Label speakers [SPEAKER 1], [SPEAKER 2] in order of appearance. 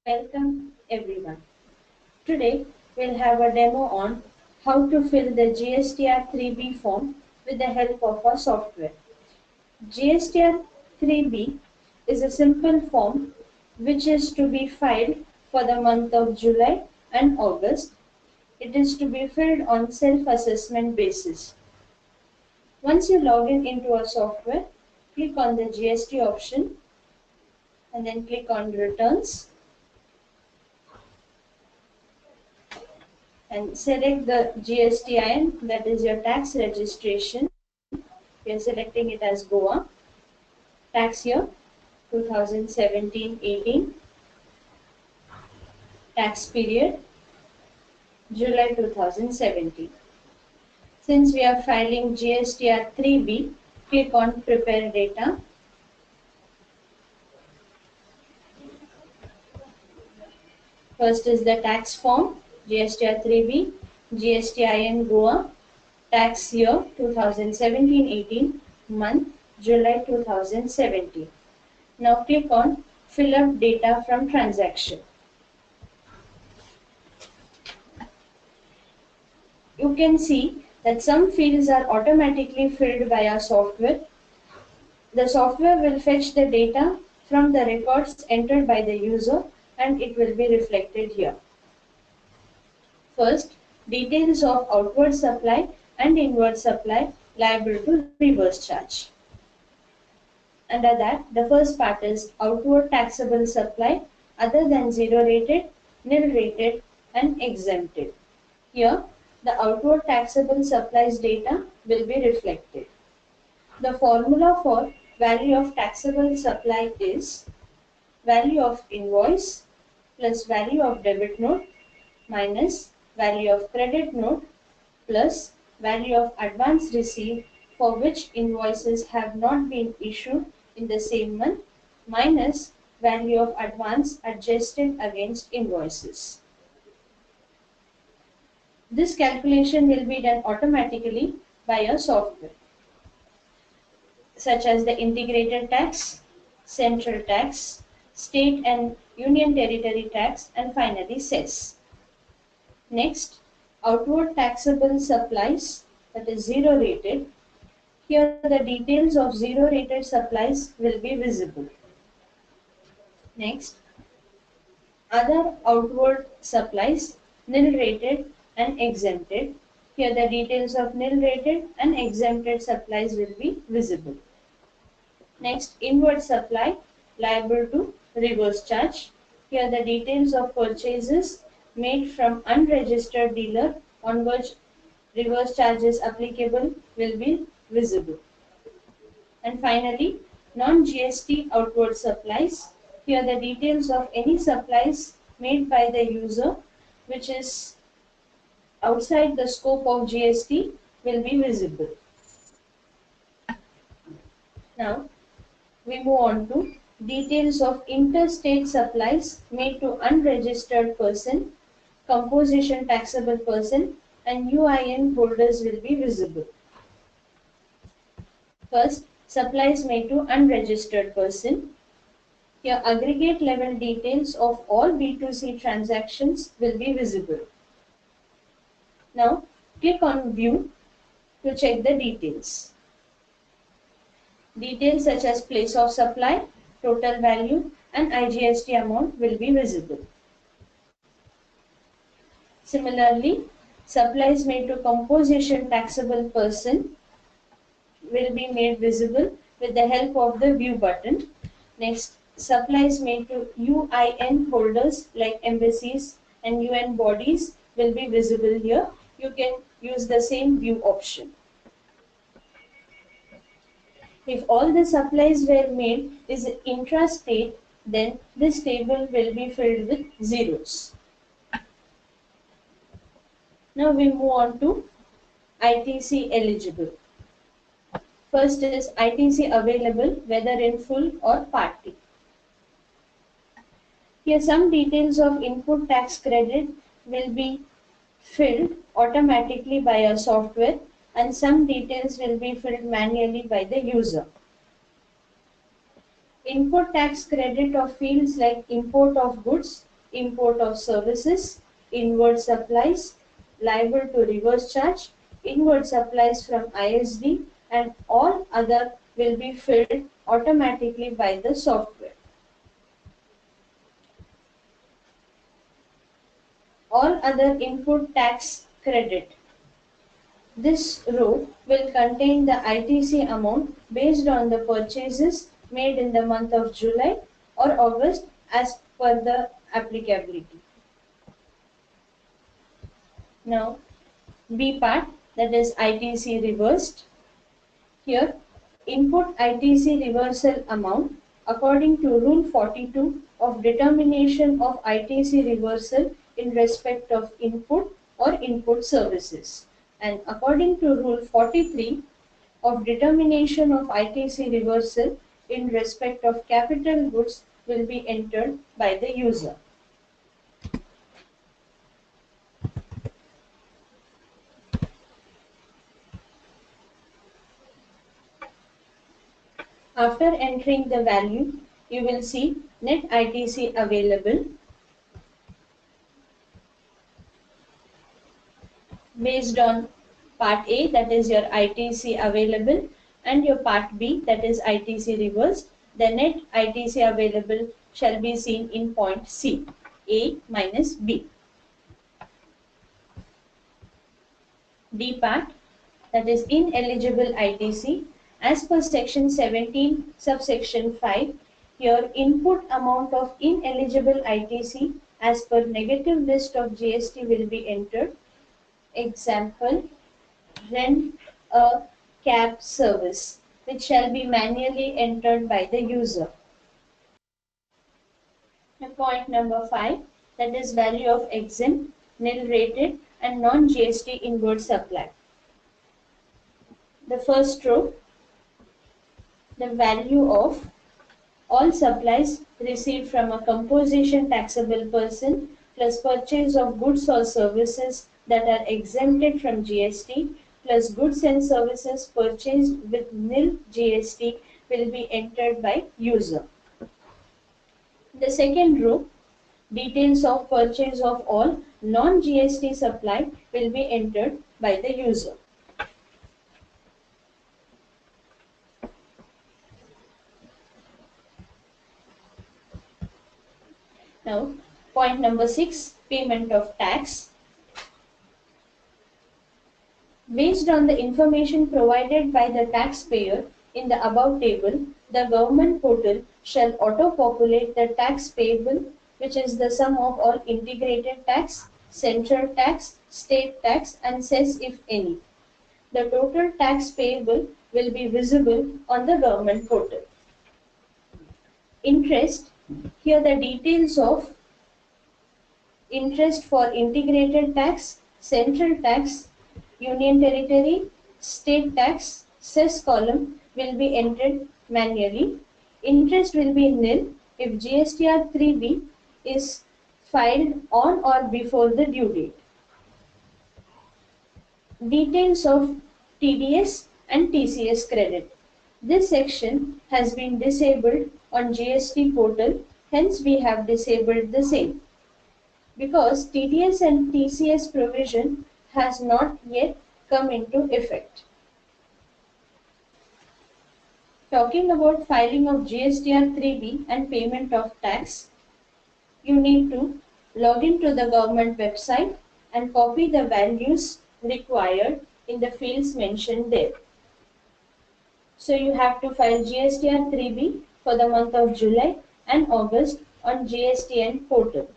[SPEAKER 1] Welcome everyone. Today we'll have a demo on how to fill the GSTR3B form with the help of our software. GSTR3B is a simple form which is to be filed for the month of July and August. It is to be filled on self-assessment basis. Once you log in into our software, click on the GST option and then click on Returns and select the GSTIN, that is your tax registration. We are selecting it as Goa. Tax year 2017-18. Tax period July 2017. Since we are filing GSTR3B, click on Prepare Data. First is the tax form, GSTR3B, GSTIN Goa, tax year 2017-18, month July 2017. Now click on Fill up data from transaction. You can see that some fields are automatically filled by our software. The software will fetch the data from the records entered by the user and it will be reflected here. First, details of outward supply and inward supply liable to reverse charge. Under that, the first part is outward taxable supply other than zero rated, nil rated and exempted. Here, the outward taxable supplies data will be reflected. The formula for value of taxable supply is value of invoice plus value of debit note minus value of credit note plus value of advance received for which invoices have not been issued in the same month minus value of advance adjusted against invoices. This calculation will be done automatically by your software, such as the integrated tax, central tax, state and union territory tax, and finally cess. Next, outward taxable supplies, that is zero rated. Here the details of zero rated supplies will be visible. Next, other outward supplies, nil rated and exempted. Here the details of nil rated and exempted supplies will be visible. Next, inward supply liable to reverse charge. Here the details of purchases made from unregistered dealer on which reverse charges applicable will be visible. And finally, non-GST outward supplies. Here the details of any supplies made by the user which is outside the scope of GST will be visible. Now, we move on to details of interstate supplies made to unregistered person, composition taxable person and UIN holders will be visible. First, supplies made to unregistered person. Here aggregate level details of all B2C transactions will be visible. Now, click on View to check the details. Details such as place of supply, total value and IGST amount will be visible. Similarly, supplies made to composition taxable person will be made visible with the help of the View button. Next, supplies made to UIN holders like embassies and UN bodies will be visible here. You can use the same View option. If all the supplies were made is intrastate, then this table will be filled with zeros. Now we move on to ITC eligible. First is ITC available whether in full or party. Here some details of input tax credit will be filled automatically by our software and some details will be filled manually by the user. Input tax credit of fields like import of goods, import of services, inward supplies, liable to reverse charge, inward supplies from ISD, and all other will be filled automatically by the software. All other input tax credit. This row will contain the ITC amount based on the purchases made in the month of July or August as per the applicability. Now, B part, that is ITC reversed. Here, input ITC reversal amount according to Rule 42 of determination of ITC reversal in respect of input or input services, and according to Rule 43 of determination of ITC reversal in respect of capital goods will be entered by the user. After entering the value, you will see net ITC available based on part A, that is your ITC available, and your part B, that is ITC reversed. The net ITC available shall be seen in point C, A minus B. D part, that is ineligible ITC, as per section 17 subsection 5. Here input amount of ineligible ITC as per negative list of GST will be entered. Example, rent a cab service, which shall be manually entered by the user. Point number 5, that is value of exempt, nil rated and non-GST inward supply. The first row, the value of all supplies received from a composition taxable person plus purchase of goods or services that are exempted from GST plus goods and services purchased with nil GST will be entered by user. The second row, details of purchase of all non-GST supply will be entered by the user. Now, point number 6, payment of tax. Based on the information provided by the taxpayer in the above table, the government portal shall auto-populate the tax payable, which is the sum of all integrated tax, central tax, state tax, and cess if any. The total tax payable will be visible on the government portal. Interest, here the details of interest for integrated tax, central tax, union territory, state tax, cess column will be entered manually. Interest will be nil if GSTR3B is filed on or before the due date. Details of TDS and TCS credit. This section has been disabled on GST portal, hence we have disabled the same, because TDS and TCS provision has not yet come into effect. Talking about filing of GSTR3B and payment of tax, you need to log into the government website and copy the values required in the fields mentioned there. So you have to file GSTR3B for the month of July and August on GSTN portal.